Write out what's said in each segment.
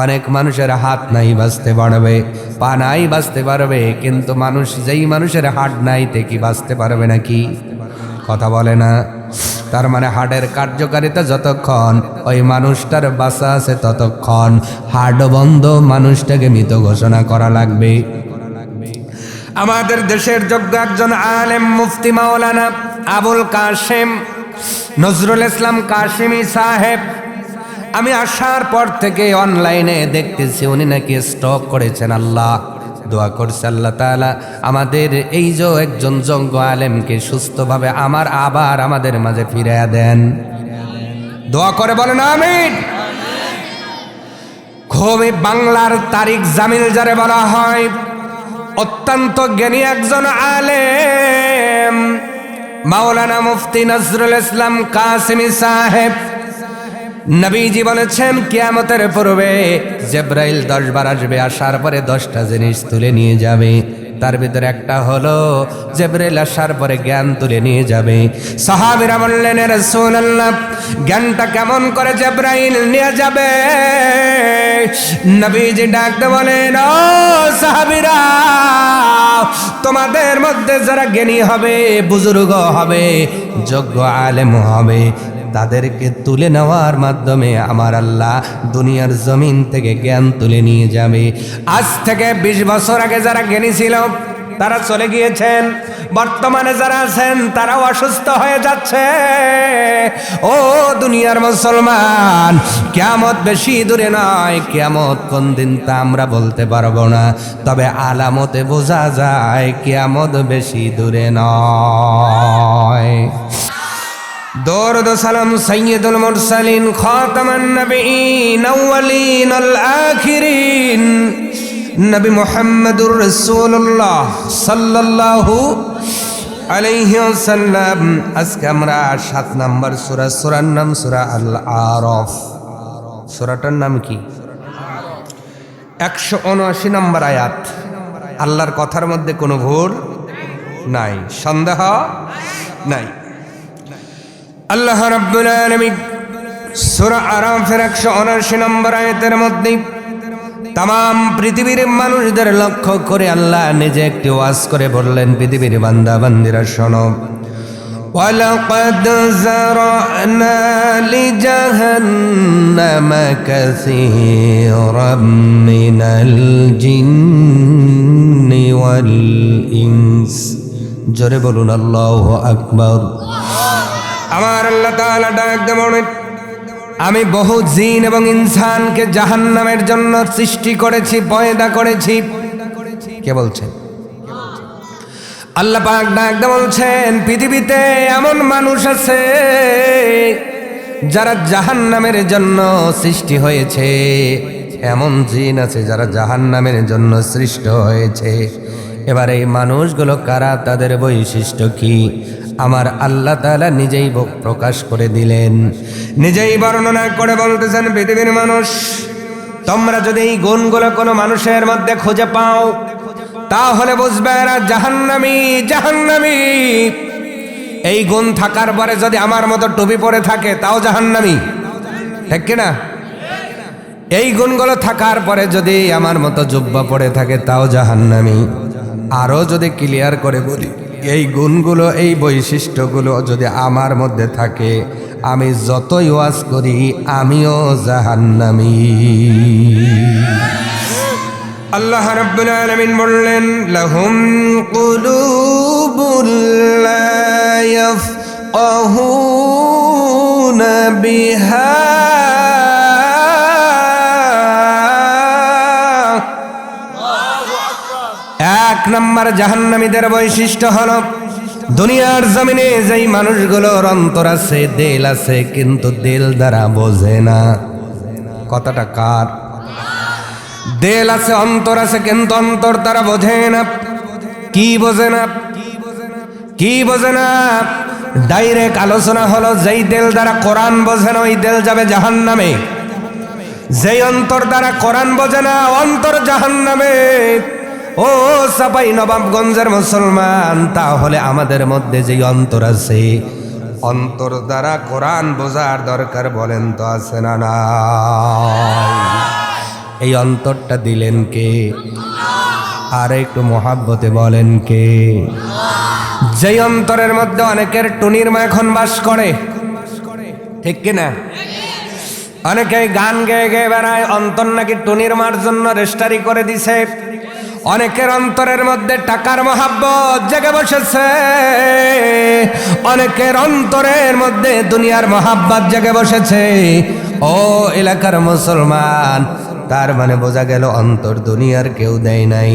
অনেক মানুষের হাত নাই বাঁচতে পারবে, পা নাই বাঁচতে পারবে, কিন্তু মানুষ যেই মানুষের হাট নাই তে কি বাঁচতে পারবে নাকি? কথা বলে না। তার মানে হার্টের কার্যকারিতা যতক্ষণ, ওই মানুষটার বাঁচা আছে ততক্ষণ। হার্ট বন্ধ, মানুষটাকে মৃত ঘোষণা করা লাগবে। আমাদের দেশের যোগ্য একজন আলেম মুফতি মাওলানা আবুল কাশেম নজরুল ইসলাম কাশেমি সাহেব, আমি আসার পর থেকে অনলাইনে দেখতেছি উনি নাকি স্ট্রোক করেছেন। আল্লাহ দোয়া করছে আল্লাহ তাআলা আমাদের এই যে একজন যোগ্য আলেমকে সুস্থভাবে আবার আমাদের মাঝে ফিরিয়ে দেন। দোয়া করে বলেন আমিন। খুবই বাংলার তারিক জামিল যারে বলা হয়, অত্যন্ত জ্ঞানী একজন আলেম মাওলানা মুফতি নজরুল ইসলাম কাসেমি সাহেব। নবীজি বলেছেন কিয়ামতের পূর্বে জিবরাইল 10 বার আসবে, আসার পরে 10টা জিনিস তুলে নিয়ে যাবে। তার ভিতরে একটা হলো জিবরাইল আসার পরে জ্ঞান তুলে নিয়ে যাবে। সাহাবীরা বললেন ইয়া রাসূলুল্লাহ, জ্ঞানটা কেমন করে জিবরাইল নিয়ে যাবে? নবীজি ডাকতে বলেন, ও সাহাবীরা, তোমাদের মধ্যে যারা জ্ঞানী হবে, বুজুর্গ হবে, যোগ্য আলেম হবে, তাদেরকে তুলে নেওয়ার মাধ্যমে আমার আল্লাহ দুনিয়ার জমিন থেকে জ্ঞান তুলে নিয়ে যাবে। আজ থেকে 20 বছর আগে যারা জ্ঞানী ছিল তারা চলে গিয়েছেন, বর্তমানে যারা আছেন তারাও অসুস্থ হয়ে যাচ্ছে। ও দুনিয়ার মুসলমান, কিয়ামত বেশি দূরে নয়। কিয়ামত কোন দিন তা আমরা বলতে পারবো না, তবে আলামতে বোঝা যায় কিয়ামত বেশি দূরে নয়। দরুদ সালাম সাইয়্যিদুল মুরসালিন খাতামান নবিয়্যিন আউয়ালিন আল আখিরিন নবী মুহাম্মদুর রাসূলুল্লাহ সাল্লাল্লাহু আলাইহি ওয়াসাল্লাম। আজকে আমরা 7 নম্বর সূরার নাম সূরা আল আরাফ। সূরাটার নাম কি? 179 নম্বর আয়াত। আল্লাহর কথার মধ্যে কোনো ভুল নাই, সন্দেহ নাই। আল্লাহ রাব্বুল আলামিন সূরা আরাফের 179 নম্বর আয়াতের মধ্যে তাম পৃথিবীর মানুষদের লক্ষ্য করে আল্লাহ নিজে একটি ওয়াজ করে বললেন, পৃথিবীর বান্দা বান্দিরা শোনো, ওয়ালাকাদ যারানা লিজাহান্নামা কাসীরাম মিনাল জিন্নি ওয়াল ইনস। জোরে বলুন আল্লাহু আকবার। আমার আল্লাহ তাআলা ডাক দিয়ে বলেন, আমি বহু জিন এবং ইনসানকে জাহান্নামের জন্য সৃষ্টি করেছি, পয়দা করেছি। কে বলছেন? আল্লাহ পাক ডাক দিয়ে বলছেন, পৃথিবীতে এমন মানুষ আছে যারা জাহান্নামের জন্য সৃষ্টি হয়েছে, এমন জিন আছে যারা জাহান্নামের জন্য সৃষ্ট হয়েছে। এবার এই মানুষগুলো কারা, তাদের বৈশিষ্ট্য কি, আমার আল্লাহ তাআলা নিজেই প্রকাশ করে দিলেন, নিজেই বর্ণনা করে বলতেছেন, পৃথিবীর মানুষ, তোমরা যদি এই গুণগুলো কোনো মানুষের মধ্যে খুঁজে পাও তাহলে বুঝবে এরা জাহান্নামী। জাহান্নামী এই গুণ থাকার পরে যদি আমার মতো টুপি পরে থাকে তাও জাহান্নামী, ঠিক কিনা? এই গুণগুলো থাকার পরে যদি আমার মতো জুব্বা পরে থাকে তাও জাহান্নামী। আরো যদি ক্লিয়ার করে বলি, এই গুণগুলো, এই বৈশিষ্ট্যগুলো যদি আমার মধ্যে থাকে, আমি যতই ওয়াজ করি আমিও জাহান্নামী। আল্লাহ রাব্বুল আলামিন বললেন, লাহুম কুলুবুল লা ইয়াফকাহুনা বিহা। এক নম্বর জাহান্নামীদের বৈশিষ্ট্য হলো, দুনিয়ার জমিনে যেই মানুষগুলোর অন্তর আছে, দিল আছে, কিন্তু দিল দ্বারা বোঝে না। কথাটা কার? দিল আছে, অন্তর আছে, কিন্তু অন্তর দ্বারা বোঝে না। কি বোঝে না? কি বোঝে না? ডাইরেক্ট আলোচনা হলো, যেই দিল দ্বারা কোরআন বোঝে না ওই দিল যাবে জাহান্নামে। যেই অন্তর দ্বারা কোরআন বোঝে না অন্তর জাহান্নামে। ও চাপাই নবাবগঞ্জের মুসলমান, তাহলে আমাদের মধ্যে যে অন্তর আছে, অন্তর দ্বারা কোরআন বোঝার দরকার বলেন তো আছে না নাই? এই অন্তরটা দিলেন কে? আর একটু মহাব্বতে বলেন কে? যেই অন্তরের মধ্যে অনেকের টুনির মা এখন বাস করে, ঠিক কিনা? অনেকে গান গেয়ে গেয়ে বেড়ায়, অন্তর নাকি টুনির মার জন্য রেজিস্ট্রি করে দিছে। অনেকের অন্তরের মধ্যে টাকার মহাব্বত জেগে বসেছে, অনেকের অন্তরের মধ্যে দুনিয়ার মহাব্বত জেগে বসেছে। ও এলাকার মুসলমান, তার মানে বোঝা গেল অন্তর দুনিয়ার কেউ দেয় নাই,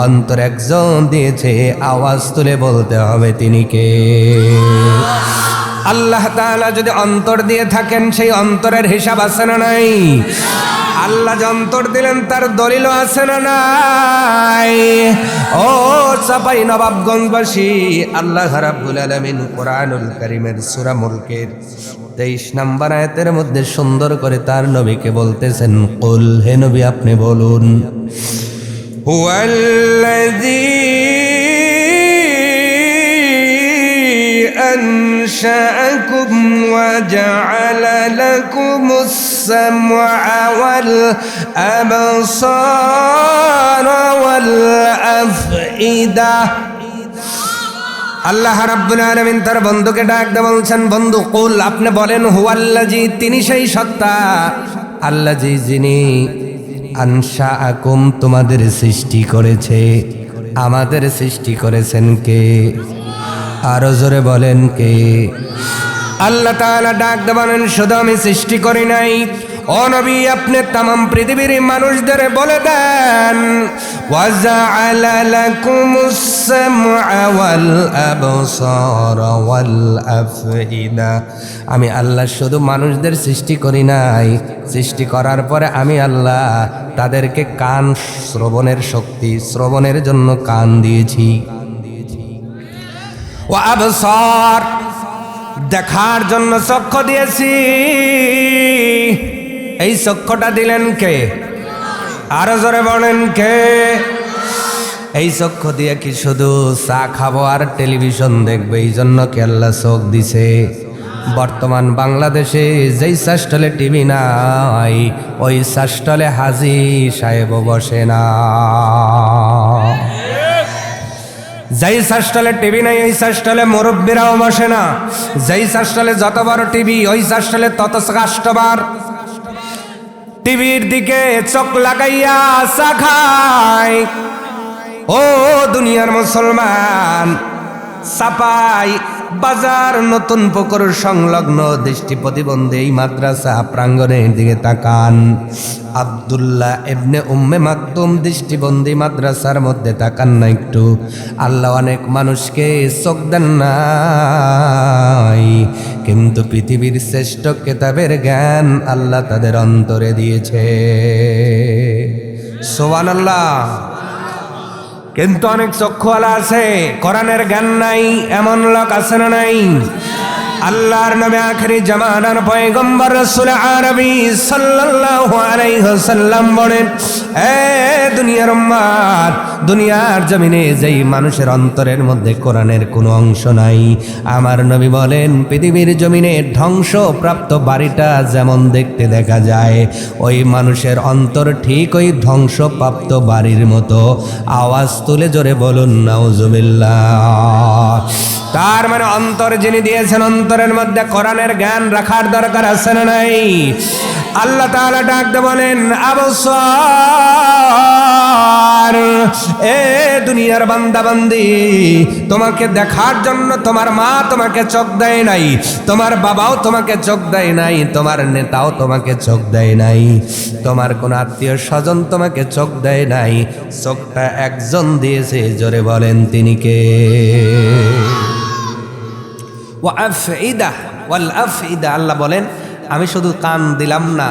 অন্তর একজন দিয়েছে। আওয়াজ তুলে বলতে হবে তিনি কে? আল্লাহ তাআলা যদি অন্তর দিয়ে থাকেন, সেই অন্তরের হিসাব আছে না নাই? আল্লাহ যে অন্তর দিলেন তার দলিলও আছে না নাই? ও চাপাই নবাবগঞ্জবাসী, আল্লাহ রাব্বুল আলামিন কোরআনুল কারীমের সূরা মুলকের 23 নম্বর আয়াতের মধ্যে সুন্দর করে তার নবীকে বলতেছেন, কুল, হে নবী আপনি বলুন, হুয়াল্লাযী أنشأكم وجعل لكم السمع والأبصار والأفئدة। আল্লাহ রাব্বুল আলামিন তার বন্ধুকে ডাক দিয়ে বলছেন, বন্ধু কুল, আপনি বলেন, হুয়াল্লাযী, তিনি সেই সত্তা, আল্লাযী, যিনি আনশাআকুম, তোমাদের সৃষ্টি করেছে। আমাদের সৃষ্টি করেছেন কে? আরো জোরে বলেন কে? আল্লাহ তাআলা ডাক দিয়ে বলেন, শুধু আমি সৃষ্টি করি নাই, ও নবী আপনি तमाम পৃথিবীর মানুষদের বলে দেন, ওয়াজআলা লাকুমুস সামআ ওয়াল আবসারা ওয়াল আফইদা। আমি আল্লাহ শুধু মানুষদের সৃষ্টি করি নাই, সৃষ্টি করার পরে আমি আল্লাহ তাদেরকে কান, শ্রবণের শক্তি, শ্রবণের জন্য কান দিয়েছি, ওয়া আবসার, দেখার জন্য চক্ষু দিয়েছি। এই চক্ষুটা দিলেন কে? আরো জোরে বলেন কে? এই চক্ষু দিয়ে কি শুধু চা খাবো আর টেলিভিশন দেখবে এই জন্য কি আল্লাহ চোখ দিছে? বর্তমান বাংলাদেশে যেই সাস্টলে টিভি নাই, ওই সাস্টলে হাজী সাহেব বসে না। যেই সাস্টলে টিভি নাই, ওই সাস্টলে মুরব্বীরাও বসে না। যেই সাস্টলে যত বড় টিভি, ওই সাস্টলে তত কাস্টমার টিভির দিকে চোখ লাগাইয়া চা খায়। ও দুনিয়ার মুসলমান, চাপাই বাজার নতুন পুকুর সংলগ্ন দৃষ্টি প্রতিবন্ধী এই মাদ্রাসা প্রাঙ্গণের দিকে তাকান। আব্দুল্লাহ ইবনে উম্মে মাকতুম দৃষ্টিবন্ধী মাদ্রাসার মধ্যে তাকান না একটু। আল্লাহ অনেক মানুষকে চোখ দেন নাই, কিন্তু পৃথিবীর শ্রেষ্ঠ কিতাবের জ্ঞান আল্লাহ তাদের অন্তরে দিয়েছে। সুবহানাল্লাহ। কিন্তু অনেক চক্ষুওয়ালা আছে, কোরআনের জ্ঞান নাই, এমন লোক আছে না নাই? আল্লাহর নবী আখেরি জামানার পয়গম্বর রাসূল আরবি সাল্লাল্লাহু আলাইহি ওয়াসাল্লাম বলেন, এ দুনিয়ার উম্মাত, দুনিয়ার জমিনে যেই মানুষের অন্তরের মধ্যে কোরআনের কোনো অংশ নাই, আমার নবী বলেন পৃথিবীর জমিনে ধ্বংসপ্রাপ্ত বাড়িটা যেমন দেখতে দেখা যায়, ওই মানুষের অন্তর ঠিক ওই ধ্বংসপ্রাপ্ত বাড়ির মতো। আওয়াজ তুলে জোরে বলুন নাউজুবিল্লাহ। তার মানে অন্তর যিনি দিয়েছেন, অন্তরের মধ্যে কোরআনের জ্ঞান রাখার দরকার আছে না নাই? আল্লাহ তাআলা ডাক দিয়ে বলেন, আবসার, এ দুনিয়ার বান্দা বান্দি, তোমাকে দেখার জন্য তোমার মা তোমাকে চোখ দেয় নাই, তোমার বাবাও তোমাকে চোখ দেয় নাই, তোমার নেতাও তোমাকে চোখ দেয় নাই, তোমার কোন আত্মীয় স্বজন তোমাকে চোখ দেয় নাই। চোখটা একজন দিয়েছে, জোরে বলেন তিনি কে? আল্লাহ বলেন, আমি শুধু কান দিলাম না,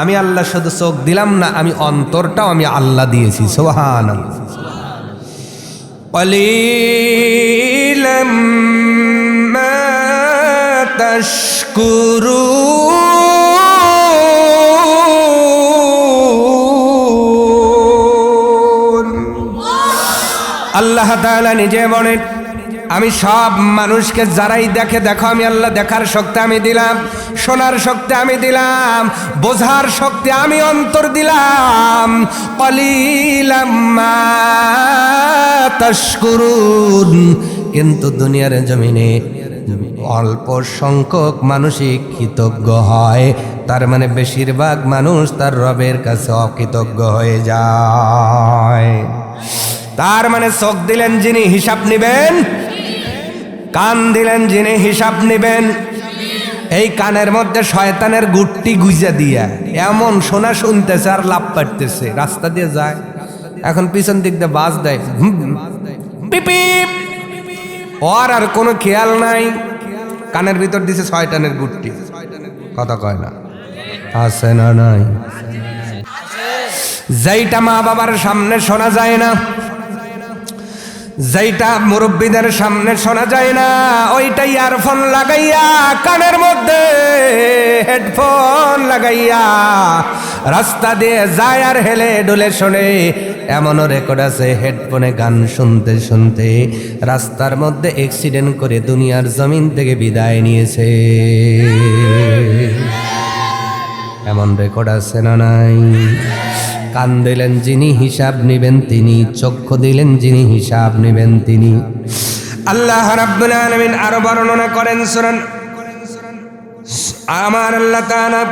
আমি আল্লাহ শুধু চোখ দিলাম না, আমি অন্তরটাও আমি আল্লাহ দিয়েছি। সুবহানাল্লাহ। কলিলাম মা তাশকুরুন। আল্লাহ তাআলা নিজে বলেন, আমি সব মানুষকে যারাই দেখে, দেখো আমি আল্লাহ দেখার শক্তি আমি দিলাম, শোনার শক্তি আমি দিলাম, বোঝার শক্তি আমি অন্তর দিলাম। কলিলাম মা তাশকুরুন, কিন্তু দুনিয়ার জমিনে অল্প সংখ্যক মানুষই কৃতজ্ঞ হয়। তার মানে বেশিরভাগ মানুষ তার রবের কাছে অকৃতজ্ঞ হয়ে যায়। তার মানে চোখ দিলেন যিনি হিসাব নিবেন, কান দিলেন যিনি হিসাব নিবেন। এই কানের মধ্যে শয়তানের গুট্টি গুজা দিয়া এমন শোনা শুনতেছে আর লাভ পাইতেছে, রাস্তা দিয়ে যায়, এখন পিছন দিক দিয়ে বাস দেয়, পিপিপ, ওর আর কোনো খেয়াল নাই, কানের ভিতর দিছে শয়তানের গুট্টি, কথা কয় না, আছে না নাই? যেইটা মা বাবার সামনে শোনা যায় না, যেইটা মুরব্বীদের সামনে শোনা যায় না, ওইটা ইয়ারফোন লাগাইয়া, কানের মধ্যে হেডফোন লাগাইয়া রাস্তা দিয়ে যায় আর হেলে ডুলে শোনে। এমনও রেকর্ড আছে হেডফোনে গান শুনতে শুনতে রাস্তার মধ্যে অ্যাক্সিডেন্ট করে দুনিয়ার জমিন থেকে বিদায় নিয়েছে। এমন রেকর্ড আছে না নাই? কান দিলেন যিনি হিসাব নিবেন তিনি, চক্ষু দিলেন যিনি হিসাব নিবেন তিনি। আল্লাহ রাব্বুল আলামিন আরো বর্ণনা করেন, শুনুন, আমার আল্লাহ তাআলা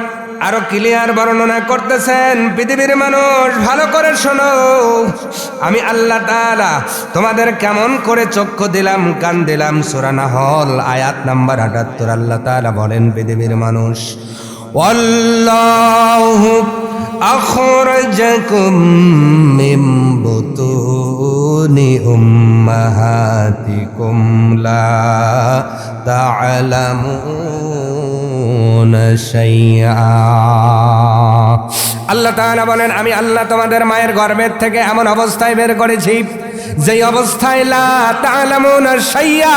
আরো ক্লিয়ার বর্ণনা করতেছেন। পৃথিবীর মানুষ ভালো করে শোনো, আমি আল্লাহ তাআলা তোমাদের কেমন করে চক্ষু দিলাম, কান দিলাম। সূরা নাহল আয়াত নাম্বার ৭৮ আল্লাহ তাআলা বলেন, পৃথিবীর মানুষ, ওয়াল্লাহু আখরাজাকুম মিন বুতুনি উম্মাহাতিকুম লা তা'লামুনা শাইআ। আল্লাহ তাআলা বলেন, আমি আল্লাহ তোমাদের মায়ের গর্ভের থেকে এমন অবস্থায় বের করেছি যেই অবস্থায় লা তা'লামুনা শাইআ,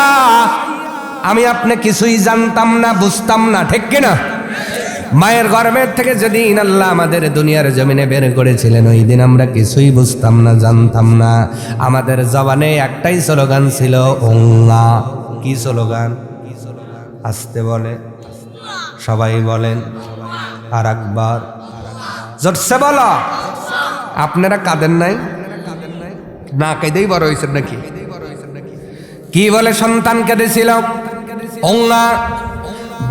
আমি আপনি কিছুই জানতাম না, বুঝতাম না, ঠিক কিনা? মায়ের গর্ভের থেকে যেদিন আল্লাহ আমাদের দুনিয়ার জমিনে বের করেছিলেন, ওই দিন আমরা কিছুই বুঝতাম না, জানতাম না। আমাদের জবানে একটাই স্লোগান ছিল, ওঙ্গা। কি স্লোগান? আসতে বলে, সবাই বলেন, আর একবার জোরসে বলো। আপনারা কাঁদেন নাই? না কেঁদেই বড় হয়েছেন নাকি? কি বলে সন্তান কেঁদেছিল? ওঙ্গা।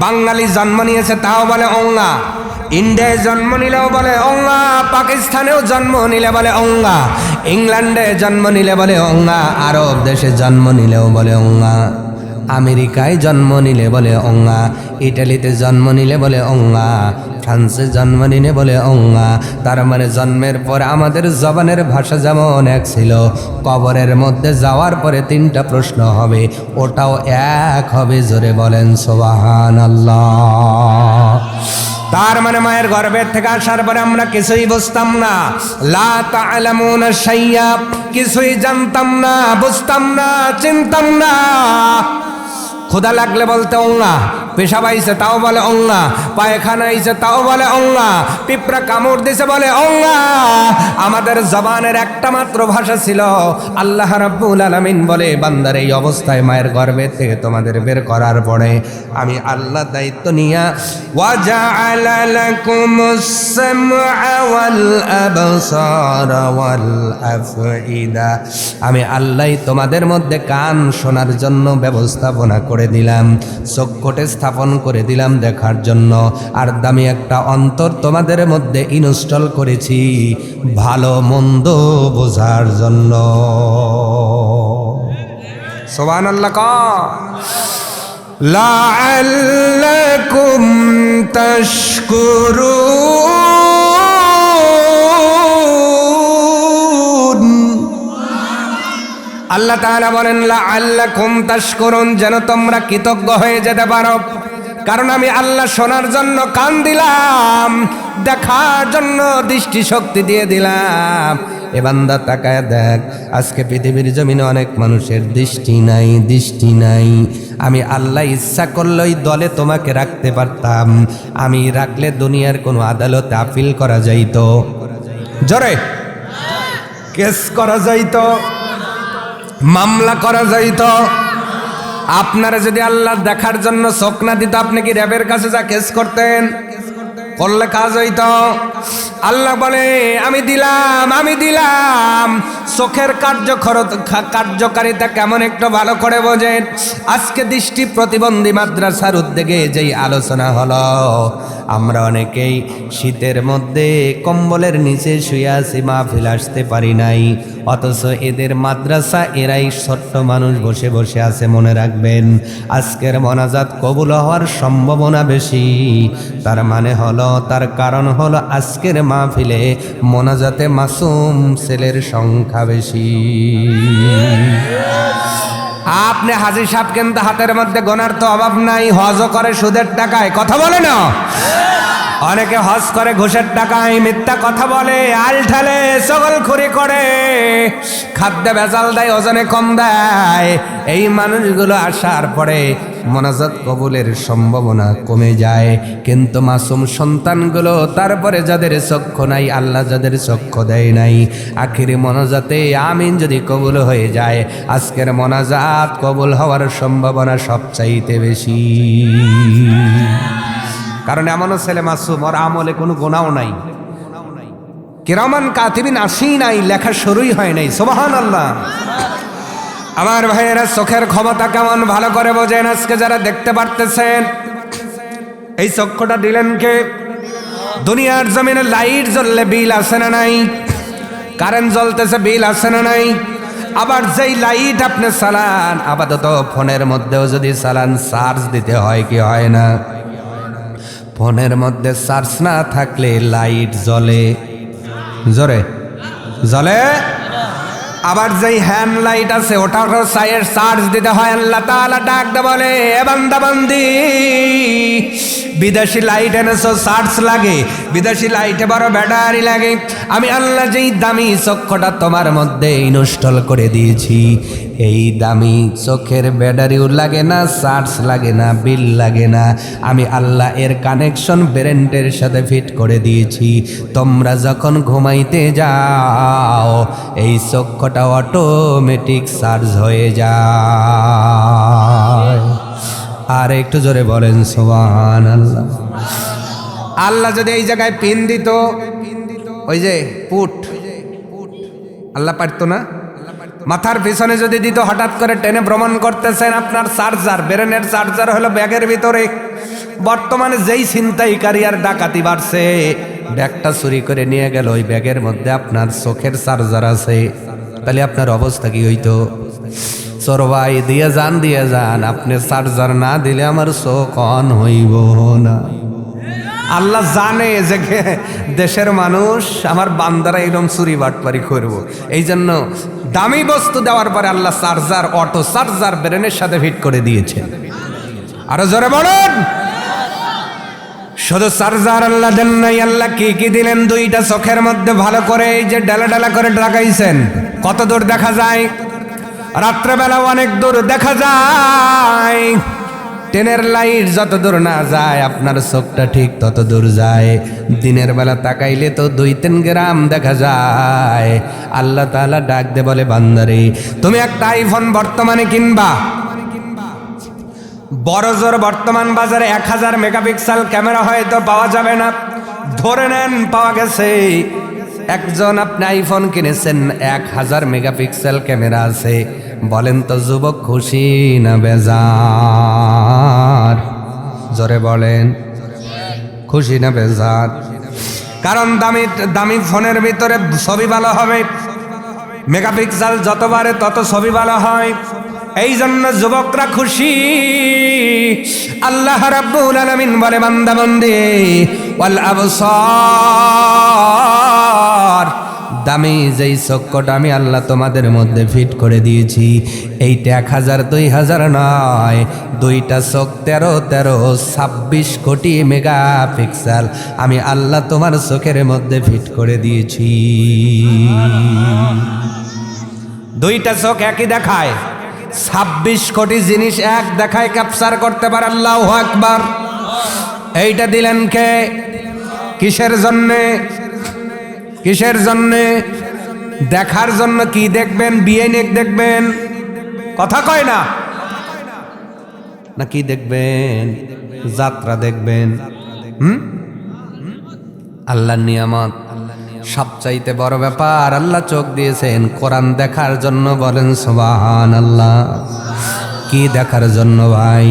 বাঙালি জন্ম নিয়েছে তাও বলে অঙ্গা, ইন্ডিয়ায় জন্ম নিলেও বলে অঙ্গা, পাকিস্তানেও জন্ম নিলে বলে অঙ্গা, ইংল্যান্ডে জন্ম নিলে বলে অঙ্গা, আরব দেশে জন্ম নিলেও বলে অঙ্গা, আমেরিকায় জন্ম নিলে বলে অঙ্গা, ইটালিতে জন্ম নিলে বলে অঙ্গা, ফ্রান্সে জন্ম নিলে বলে অঙ্গা। তার মানে জন্মের পর আমাদের জবানের ভাষা যেমন এক ছিল, কবরের মধ্যে যাওয়ার পরে 3টা প্রশ্ন হবে, ওটাও এক হবে। জোরে বলেন সুবহানাল্লাহ। তার মানে মায়ের গর্ভের থেকে আসার পরে আমরা কিছুই বুঝতাম না, লা তা'লামুনা শাইআ, কিছুই জানতাম না, বুঝতাম না, চিনতাম না। ক্ষুধা লাগলে বলতে অঙ্গা, পেশাব আইছে তাও বলে অঙ্গা, পায়খানা আইছে তাও বলে অঙ্গা, পিঁপড়া কামড় দিছে বলে অঙ্গা। আমাদের জবানের একটা মাত্র ভাষা ছিল। আল্লাহ রাব্বুল আলামিন বলে, বান্দার এই অবস্থায় মায়ের গর্ভে থেকে তোমাদের বের করার পরে আমি আল্লাহ দায়িত্ব নিয়া, ওয়াজআলা লাকুমুস সামআ ওয়াল আবসারা ওয়াল আফইদা, আমি আল্লাহই তোমাদের মধ্যে কান শোনার জন্য ব্যবস্থাপনা করে দিলাম, চক্ষুটে স্থাপন করে দিলাম দেখার জন্য, আর দামি একটা অন্তর তোমাদের মধ্যে ইনস্টল করেছি ভালো মন্দ বোঝার জন্য। সুবহানাল্লাহ। লাআল্লাকুম তাশকুরুন, আল্লাহ তাআলা বলেন, লাআল্লাকুম তাশকুরুন, যেন তোমরা কৃতজ্ঞ হয়ে যেতে পারো। কারণ আমি আল্লাহ শোনার জন্য কান দিলাম, দেখার জন্য দৃষ্টি শক্তি দিয়ে দিলাম। এ বান্দা তাকায় দেখ, আজকে পৃথিবীর জমিনে অনেক মানুষের দৃষ্টি নাই, দৃষ্টি নাই। আমি আল্লাহ ইচ্ছা করলেই দলে তোমাকে রাখতে পারতাম, আমি রাখলে দুনিয়ার কোনো আদালতে আপিল করা যাইতো, জোরে কেস করা যাইতো, মামলা করা যাইতো, আপনারা যদি আল্লাহ দেখার জন্য চোখ না দিত, আপনি কি র্যাবের কাছে যা কেস করতেন? করলে কাজ হইতো? আল্লাহ বলে আমি দিলাম। চোখের কার্যকারিতা কেমন একটু ভালো করে বোঝেন। আজকে দৃষ্টি প্রতিবন্ধী মাদ্রাসার উদ্যোগে যেই আলোচনা হলো, আমরা অনেকেই শীতের মধ্যে কম্বলের নিচে শুয়ে আছি, মাহফিল আসতে পারি নাই, অথচ এদের মাদ্রাসা এরাই ছোট্ট মানুষ বসে বসে আছে। মনে রাখবেন, আজকের মোনাজাত কবুল হওয়ার সম্ভাবনা বেশি। তার মানে হলো, তার কারণ হলো আজকের মাহফিলে মোনাজাতে মাসুম ছেলের সংখ্যা বেশি। আপনি হাজী সাহেব কিন্তু হাতের মধ্যে গোনার তো অভাব নাই, হজও করে সুদের টাকায়, কথা বলে না? অনেকে হজ করে ঘুষের টাকায়, মিথ্যা কথা বলে, আল ঠেলে, চগলখুরি করে, খাদ্যে ভেজাল দেয়, ওজনে কম দেয়। এই মানুষগুলো আসার পরে মোনাজাত কবুলের সম্ভাবনা কমে যায়। কিন্তু মাসুম সন্তানগুলো, তারপরে যাদের চক্ষু নাই, আল্লাহ যাদের চক্ষু দেয় নাই, আখিরি মোনাজাতে আমিন যদি কবুল হয়ে যায়, আজকের মোনাজাত কবুল হওয়ার সম্ভাবনা সবচাইতে বেশি। কারণ এমনও ছেলে মাসুম, ওর আমলে কোনো গুনাহ নাই, কিরামান কাতিবিন আসি নাই, লেখা শুরুই হয় নাই। সুবহানাল্লাহ। আমার ভাইয়েরা, চোখের ক্ষমতা কেমন ভালো করে বোঝেন। আজকে যারা দেখতে পারতেছেন, এই চক্ষুটা দিলেন কে? দুনিয়ার জমিনে লাইট জ্বললে বিল আসে না নাই? কারেন্ট জ্বলতেছে, বিল আসে না নাই? আবার যেই লাইট আপনি চালান, আপাতত ফোনের মধ্যেও যদি চালান, চার্জ দিতে হয় কি হয় না? ফোনের মধ্যে চার্জ না থাকলে লাইট জ্বলে, জ্বলে। আবার যেই হ্যান্ড লাইট আছে, ওটাও চার্জ দিতে হয়। আল্লাহ তাআলা ডাক দে বলে, এ বান্দা বান্দি, বিদেশি লাইট এনেছো, চার্জ লাগে, বিদেশি লাইটে বড় ব্যাটারি লাগে। আমি আল্লাহ যেই দামি চক্ষুটা তোমার মধ্যে ইনস্টল করে দিয়েছি, এই দামি চোখের ব্যাটারিও লাগে না, চার্জ লাগে না, বিল লাগে না। আমি আল্লাহ এর কানেকশন ব্রেনের সাথে ফিট করে দিয়েছি। তোমরা যখন ঘুমাইতে যাও, এই চক্ষুটা অটোমেটিক চার্জ হয়ে যায়। আর একটু জোরে বলেন সুবহানাল্লাহ। আল্লাহ যদি এই জায়গায় পিন দিত, ওই যে পুট, আল্লাহ পারতো না? মাথার পিছনে যদি দিত, হঠাৎ করে টেনে ভ্রমণ করতেছেন, আপনার চার্জার, ব্রেনের চার্জার হলো ব্যাগের ভিতরে। বর্তমানে যেই ছিনতাইকারী আর ডাকাতি বাড়ছে, ব্যাগটা চুরি করে নিয়ে গেল, ওই ব্যাগের মধ্যে আপনার চোখের চার্জার আছে, তাহলে আপনার অবস্থা কি হইতো? চোর ভাই দিয়ে যান, আপনি চার্জার না দিলে আমার চোখ অন হইব না। আল্লাহ জানে যে দেশের মানুষ, আমার বান্দারা এরকম চুরি বাটপারি করবো, এই জন্য দামি বস্তু দেওয়ার পরে আল্লাহ চার্জার, অটো চার্জার ব্রেনের সাথে ফিট করে দিয়েছে। আরো জোরে বলুন। শুধু চার্জার আল্লাহ দেন নাই, আল্লাহ কি কি দিলেন? দুইটা চোখের মধ্যে ভালো করে এই যে ডালা ডালা করে লাগাইছেন। কত দূর দেখা যায়? রাত্রেবেলা অনেক দূর দেখা যায়। ট্রেনের লাইট যত দূর না যায়, আপনার চোখটা ঠিক তত দূর যায়। দিনের বেলা তাকাইলে তো 2-3 গ্রাম দেখা যায়। আল্লাহ তাআলা ডাক দে বলে, বান্দারে, তুমি একটা আইফোন বর্তমানে কিনবা, বড় জোর বর্তমান বাজারে 1000 মেগাপিক্সেল ক্যামেরা হয়তো পাওয়া যাবে না, ধরে নেন পাওয়া গেছে। একজন আপনি আইফোন কিনেছেন, 1000 মেগাপিক্সেল ক্যামেরা আছে। বলেন তো যুবক, খুশি না বেজার? জোরে বলেন, খুশি না বেজার? কারণ দামি ফোনের ভিতরে ছবি ভালো হবে, মেগাপিক্সেল যত বাড়ে তত ছবি ভালো হয়। এই জন্য যুবকরা খুশি। আল্লাহ রাব্বুল আলামিন বলে, বান্দা বান্দি ওয়াল আবসার, দামি যেই চক্ষুটা আমি আল্লাহ তোমাদের মধ্যে ফিট করে দিয়েছি, এইটা 1000 2000 নয়, দুইটা চোখ 26 কোটি মেগাপিক্সেল আমি আল্লাহ তোমার চোখের মধ্যে ফিট করে দিয়েছি। দুইটা চোখ একই দেখায়, 26 কোটি জিনিস এক দেখায় ক্যাপচার করতে পারে। আল্লাহু আকবার। এইটা দিলেন কে? কিসের জন্যে? কিসের জন্যে? দেখার জন্য। কি দেখবেন? বিয়ে দেখবেন? কথা কয় না। না কি দেখবেন? যাত্রা দেখবেন? আল্লাহর নিয়ামত সবচাইতে বড় ব্যাপার। আল্লাহ চোখ দিয়েছেন কোরআন দেখার জন্য। বলেন সুবহানাল্লাহ। কি দেখার জন্য ভাই?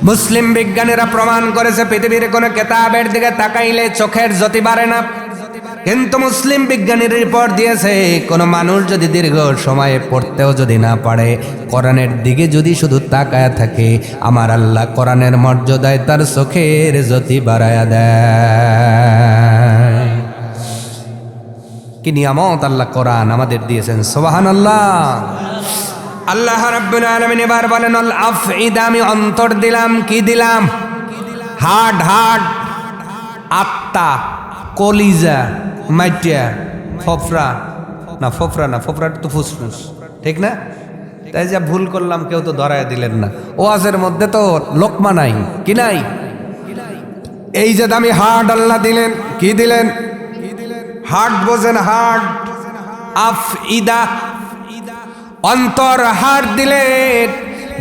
মুসলিম বিজ্ঞানীরা প্রমাণ করেছে পৃথিবীর কোনো কিতাবের দিকে তাকাইলে চোখের জ্যোতি বাড়ে না, কিন্তু মুসলিম বিজ্ঞানীর রিপোর্ট দিয়েছে কোন মানুষ যদি দীর্ঘ সময়ে পড়তেও যদি না পারে, কোরআনের দিকে যদি শুধু তাকায় থাকে, আমার আল্লাহ কোরআনের মর্যাদায় তার চোখের জ্যোতি বাড়ায়া দেয়। কি নিয়ামত আল্লাহ কোরআন আমাদের দিয়েছেন, সুবহানাল্লাহ। আল্লাহ রাব্বুল আলামিন এবার বলেন আল আফইদা, আমি অন্তর দিলাম। কি দিলাম? হার্ট, হার্ট, আত্মা, কলিজা, মাইটিয়া, ফফরা না, ফফরা না, ফফরাটা তো ফুসফুস, ঠিক না? তাই যা ভুল করলাম কেউ তো ধরায় দিলেন না। ওয়াজের মধ্যে তো লোকমা নাই, কি নাই? এই যে দামি হার্ট আল্লাহ দিলেন। কি দিলেন? হার্ট বোঝেন? হার্ট, আফইদা, অন্তর। হার্ট দিলেন।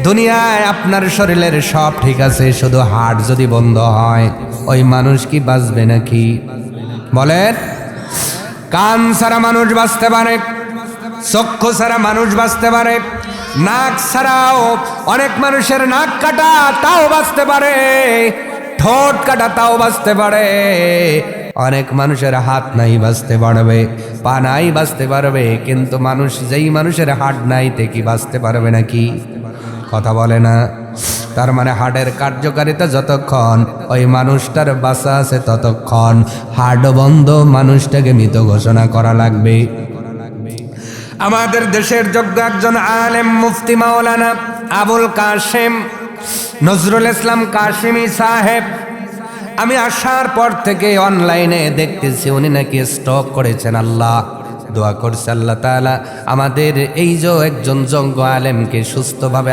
দুনিয়ায় আপনার শরীরের সব ঠিক আছে, শুধু হার্ট যদি বন্ধ হয়, ওই মানুষ কি বাঁচবে নাকি? বলেন। কান ছাড়া মানুষ বাঁচতে পারে, চক্ষু ছাড়া মানুষ বাঁচতে পারে, নাক ছাড়াও অনেক মানুষের নাক কাটা তাও বাঁচতে পারে, ঠোঁট কাটা তাও বাঁচতে পারে। অনেক মানুষের হাত নাই বাঁচতে পারবে, পা নাই বাঁচতে পারবে, কিন্তু মানুষ যেই মানুষের হাত নাই তে কি বাঁচতে পারবে নাকি? কথা বলে না। তার মানে হার্টের কার্যকারিতা যতক্ষণ, ওই মানুষটার বাঁচা আছে ততক্ষণ। হার্ট বন্ধ, মানুষটাকে মৃত ঘোষণা করা লাগবে। আমাদের দেশের যোগ্য একজন আলেম মুফতি মাওলানা আবুল কাশেম নজরুল ইসলাম কাশেমি সাহেব, আমি আসার পর থেকে অনলাইনে দেখতেছি উনি নাকি স্ট্রোক করেছেন। আল্লাহ দোয়া করছে আল্লাহ তাআলা আমাদের এই যে একজন যোগ্য আলেমকে সুস্থভাবে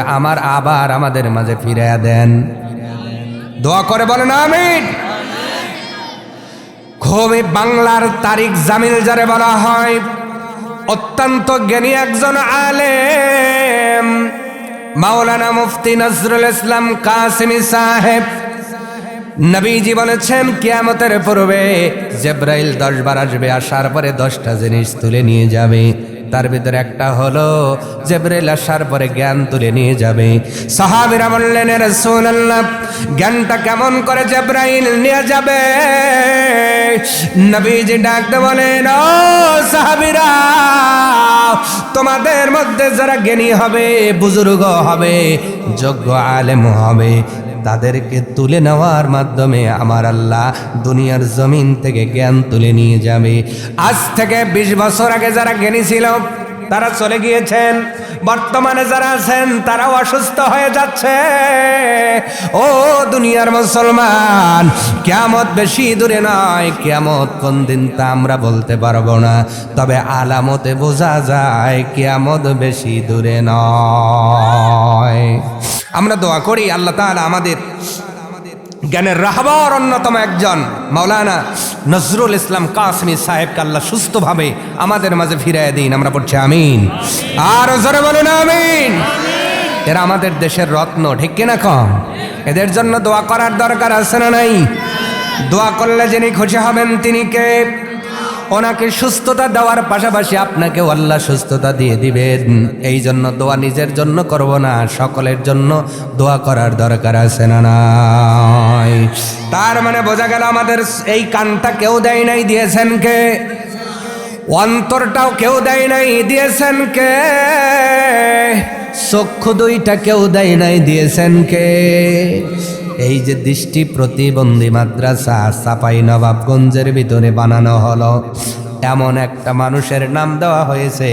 আবার আমাদের মাঝে ফিরিয়ে দেন। দোয়া করে বলেন আমিন। খুবই বাংলার তারিক জামিল যারে বলা হয়, অত্যন্ত জ্ঞানী একজন আলেম মাওলানা মুফতি নজরুল ইসলাম কাসেমি সাহেব। নবীজি বলেছেন কিয়ামতের পূর্বে জিবরাইল 10 বার আসবে, আসার পরে 10টা জিনিস তুলে নিয়ে যাবে। তার ভিতরে একটা হলো জিবরাইল আসার পরে জ্ঞান তুলে নিয়ে যাবে। সাহাবীরা বললেন ইয়া রাসূলুল্লাহ, জ্ঞানটা কেমন করে জিবরাইল নিয়ে যাবে? নবীজি ডাকতে বলেন, ও সাহাবীরা, তোমাদের মধ্যে যারা জ্ঞানী হবে, বুজুর্গ হবে, যোগ্য আলেম হবে, তাদেরকে তুলে নেওয়ার মাধ্যমে আমার আল্লাহ দুনিয়ার জমিন থেকে জ্ঞান তুলে নিয়ে যাবে। আজ থেকে 20 বছর আগে যারা জ্ঞানী ছিল তারা চলে গিয়েছেন, বর্তমানে যারা আছেন তারাও অসুস্থ হয়ে যাচ্ছে। ও দুনিয়ার মুসলমান, কিয়ামত বেশি দূরে নয়। কিয়ামত কোন দিন তা আমরা বলতে পারবো না, তবে আলামতে বোঝা যায় কিয়ামত বেশি দূরে নয়। আমরা দোয়া করি আল্লাহ তাআলা আমাদের জ্ঞানের রাহবার অন্যতম একজন মাওলানা নজরুল ইসলাম কাসেমি সাহেবকে আল্লাহ সুস্থভাবে আমাদের মাঝে ফিরিয়ে দিন। আমরা পড়ছি আমিন। আর জোরে বলুন আমিন। এরা আমাদের দেশের রত্ন, ঠিক কিনা কম? এদের জন্য দোয়া করার দরকার আছে না নাই? দোয়া করলে যিনি খুশি হবেন তিনি কে? ওনাকে সুস্থতা দেওয়ার পাশাপাশি আপনাকেও আল্লাহ সুস্থতা দিয়ে দিবেন। এই জন্য দোয়া নিজের জন্য করব না, সকলের জন্য দোয়া করার দরকার আছে না নাই? তার মানে বোঝা গেল আমাদের এই কানটা কেউ দেয় নাই, দিয়েছেন কে? অন্তরটাও কেউ দেয় নাই, দিয়েছেন কে? চক্ষু দুইটা কেউ দেয় নাই, দিয়েছেন কে? এই যে দৃষ্টি প্রতিবন্ধী মাদ্রাসা চাঁপাইনবাবগঞ্জের ভিতরে বানানো হলো, এমন একটা মানুষের নাম দেওয়া হয়েছে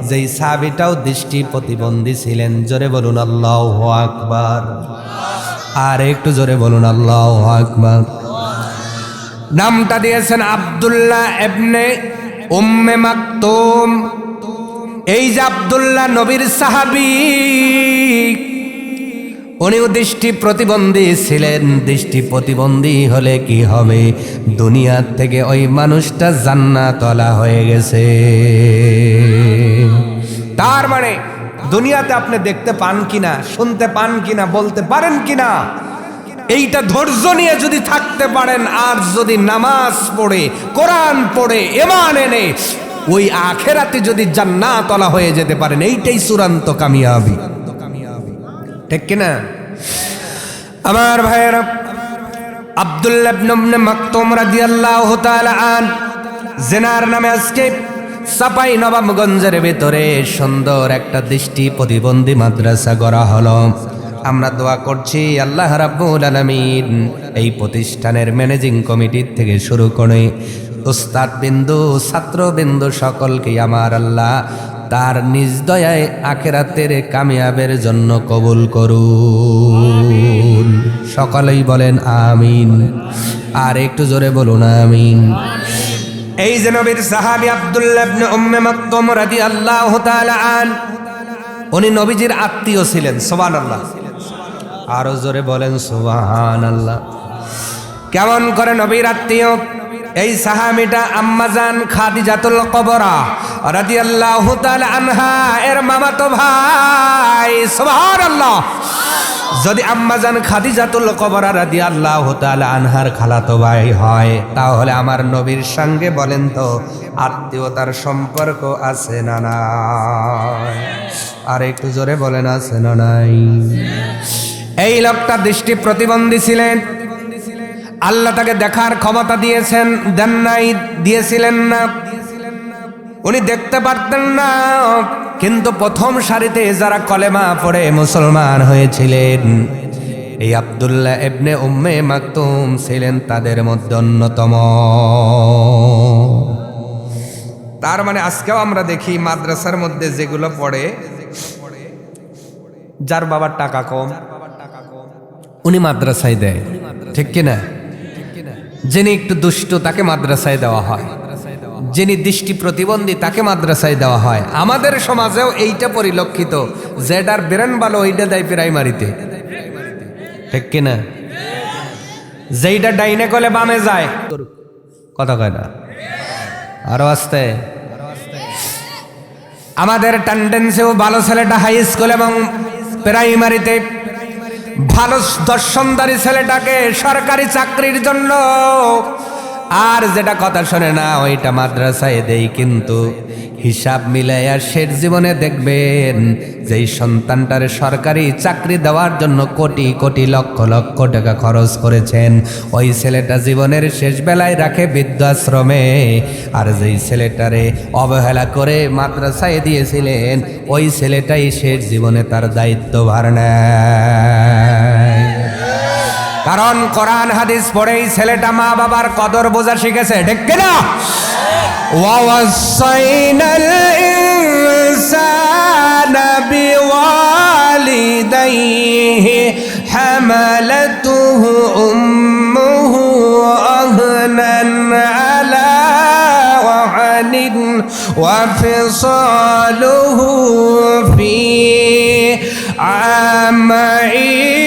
যেই সাহাবীটাও দৃষ্টি প্রতিবন্ধী ছিলেন। জোরে বলুন আল্লাহু আকবার। আর একটু জোরে বলুন আল্লাহু আকবার। নামটা দিয়েছেন আব্দুল্লাহ ইবনে উম্মে মাকতুম। এই যে আব্দুল্লাহ নবীর সাহাবী, উনিও দৃষ্টি প্রতিবন্ধী ছিলেন। দৃষ্টি প্রতিবন্ধী হলে কি হবে? দুনিয়ার থেকে ওই মানুষটা জান্নাতওয়ালা হয়ে গেছে। তার মানে দুনিয়াতে আপনি দেখতে পান কিনা, শুনতে পান কিনা, বলতে পারেন কিনা, এইটা ধৈর্য নিয়ে যদি থাকতে পারেন, আর যদি নামাজ পড়ে, কোরআন পড়ে, ঈমান এনে ওই আখিরাতে যদি জান্নাতওয়ালা হয়ে যেতে পারেন, এইটাই চূড়ান্ত কামিয়াবি। ঠিক কিনা আমার ভাইয়েরা? আব্দুল্লাহ ইবনে মাকতুম রাদিয়াল্লাহু তাআলা আন জিনার নামে আজকে চাপাই নবাবগঞ্জের ভিতরে সুন্দর একটা দৃষ্টি প্রতিবন্ধী মাদ্রাসা গড়া হলো। আমরা দোয়া করছি আল্লাহ রাব্বুল আলামিন এই প্রতিষ্ঠানের ম্যানেজিং কমিটির থেকে শুরু করে উস্তাদ বিন্দু, ছাত্র বিন্দু সকলকে আমার আল্লাহ তার নিজ দয়ায় আখিরাতের কামিয়াবের জন্য কবুল করুন। সকলেই বলেন আমিন। আর একটু জোরে বলুন আমিন। এই যে নবীর সাহাবী আব্দুল্লাহ ইবনে উম্মে মাকতুম রাদিয়াল্লাহু তাআলা আন, উনি নবীজির আত্মীয় ছিলেন। সুবহানাল্লাহ। আরো জোরে বলেন সুবহানাল্লাহ। কেমন করে নবীর আত্মীয়? এই সাহাবীটা আম্মাজান খাদিজাতুল কুবরা রাদিয়াল্লাহু তাআলা আনহা এর মামাতো ভাই। সুবহানাল্লাহ। যদি আম্মাজান খাদিজাতুল কুবরা রাদিয়াল্লাহু তাআলা আনহার খালাতো ভাই হয়, তাহলে আমার নবীর সঙ্গে বলেন তো আত্মীয়তার সম্পর্ক আছে না নাই? আর একটু জোরে বলেন আছে না নাই? এই লোকটা দৃষ্টি প্রতিবন্ধী ছিলেন। আল্লাহ তাকে দেখার ক্ষমতা দিয়েছেন, দেন নাই? দিয়েছিলেন না? উনি দেখতে পারতেন না, কিন্তু প্রথম সারিতে যারা কলেমা পড়ে মুসলমান হয়েছিলেন, এই আব্দুল্লাহ ইবনে উম্মে মাকতুম ছিলেন তাদের মধ্যে অন্যতম। তার মানে আজকেও আমরা দেখি মাদ্রাসার মধ্যে যেগুলো পড়ে, যার বাবার টাকা কম উনি মাদ্রাসায় দেয়। ঠিক কিনা? যিনি একটু দুষ্ট তাকে মাদ্রাসায় দেওয়া হয়, যিনি দৃষ্টি প্রতিবন্ধী তাকে মাদ্রাসায় দেওয়া হয়। আমাদের সমাজেও এইটা পরিলক্ষিত, যেটার ব্রেন ভালো ওইটা দেয় প্রাইমারিতে। ঠিক কিনা? যেইটা ডাইনে কলে বামে যায়, কথা কয় না? আরো আসতে আমাদের টেন্ডেন্সিও ভালো ছেলেটা হাই স্কুল এবং প্রাইমারিতে, ভালো দর্শনদারি ছেলেটাকে সরকারি চাকরির জন্য, আর যেটা কথা শোনে না ওইটা মাদ্রাসায় দেই। কিন্তু হিসাব মিলাইয়া শেষ জীবনে দেখবেন যেই সন্তানটারে সরকারি চাকরি দেওয়ার জন্য কোটি কোটি লক্ষ লক্ষ টাকা খরচ করেছেন, ওই ছেলেটা জীবনের শেষ বেলায় রাখে বৃদ্ধাশ্রমে। আর যেই ছেলেটারে অবহেলা করে মাদ্রাসায় দিয়েছিলেন, ওই ছেলেটাই শেষ জীবনে তার দায়িত্বভার নেয়। কারণ কোরআন হাদিস পড়েই ছেলেটা মা বাবার কদর বোঝা শিখেছে। ঠিক কিনা? ওয়াসাইনাল ইনসানা বিওয়ালিদাইহি হামালাতুহু উম্মুহু আহনান আলা ওয়াহানিন ওয়া ফিসালুহু ফি আমাইন।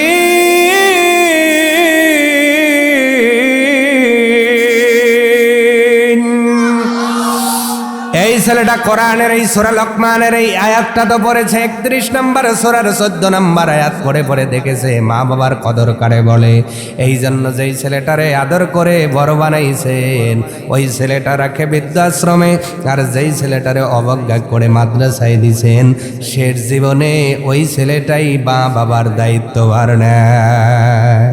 এই ছেলেটা কোরআনের এই সূরা লোকমানের এই আয়াতটা তো পড়েছে, 31 নম্বর সূরার 14 নম্বর আয়াত পড়ে পড়ে দেখেছে মা বাবার কদর কারে বলে। এই জন্য যেই ছেলেটারে আদর করে বড় বানাইছেন, ওই ছেলেটা রাখে বৃদ্ধাশ্রমে। আর যেই ছেলেটারে অবজ্ঞা করে মাদ্রাসায় দিছেন, শেষ জীবনে ওই ছেলেটাই মা বাবার দায়িত্বভার নেয়।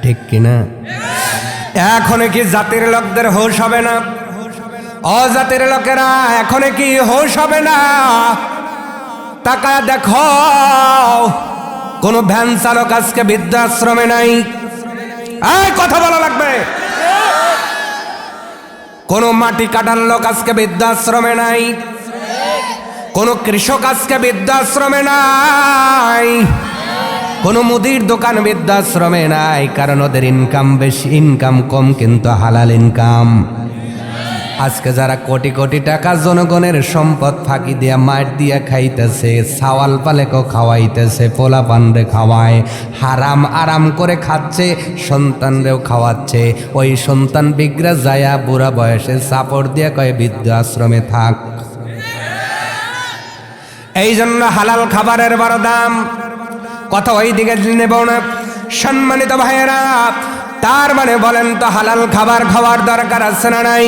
ঠিক কিনা? এখন কি জাতির লোকদের হোশ হবে না? অজাতির লোকেরা এখন কি হোশ হবে না? টাকা দেখো, কোন ভ্যান চালক আজকে বৃদ্ধাশ্রমে নাই। এই কথা বলা লাগবে। কোন মাটি কাটার লোক আজকে বৃদ্ধাশ্রমে নাই, কোন কৃষক আজকে বৃদ্ধাশ্রমে নাই, কোন মুদির দোকান বৃদ্ধাশ্রমে নাই। কারণ ওদের ইনকাম বেশি, ইনকাম কম কিন্তু হালাল ইনকাম। আজকে যারা কোটি কোটি টাকা জনগণের সম্পদ ফাঁকি দিয়া মার দিয়া খাইতেছে, সাওয়াল পালেকও খাওয়াইতেছে, পোলা পানরে খাওয়ায়, হারাম আরাম করে খাচ্ছে, সন্তানরেও খাওয়াচ্ছে। ওই সন্তান বিগ্রা যায়া বুড়া বয়সে চাপড় দিয়া কয় বৃদ্ধ আশ্রমে থাক। এই জন্য হালাল খাবারের বড় দাম, কথা ওই দিকে নেব না। সম্মানিত ভাইয়েরা, তার মানে বলেন তো হালাল খাবার খাওয়ার দরকার আছে না নাই?